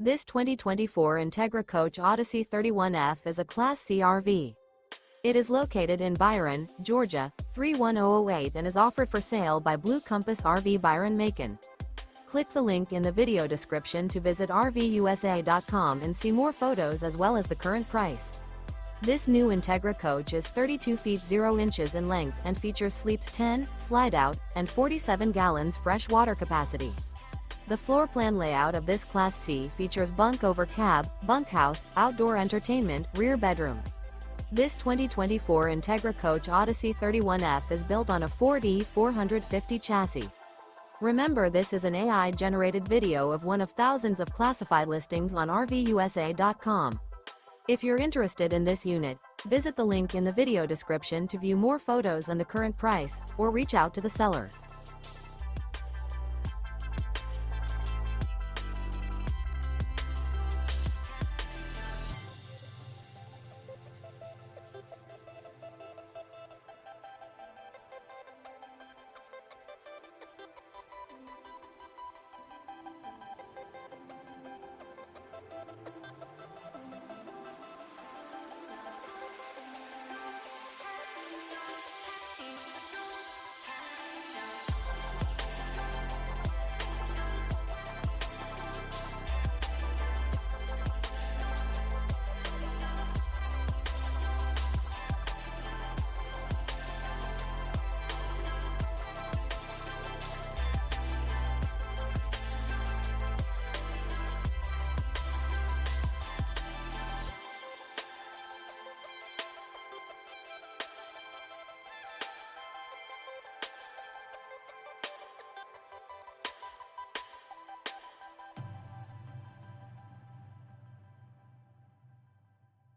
This 2024 Entegra Coach Odyssey 31F is a Class C RV. It is located in Byron, Georgia, 31008 and is offered for sale by Blue Compass RV Byron-Macon. Click the link in the video description to visit RVUSA.com and see more photos as well as the current price. This new Entegra Coach is 32 feet 0 inches in length and features sleeps 10, slide-out, and 47 gallons fresh water capacity. The floor plan layout of this Class C features Bunk Over Cab, Bunkhouse, outdoor entertainment, rear bedroom. This 2024 Entegra Coach Odyssey 31F is built on a Ford E450 chassis. Remember, this is an AI-generated video of one of thousands of classified listings on RVUSA.com. If you're interested in this unit, visit the link in the video description to view more photos and the current price, or reach out to the seller.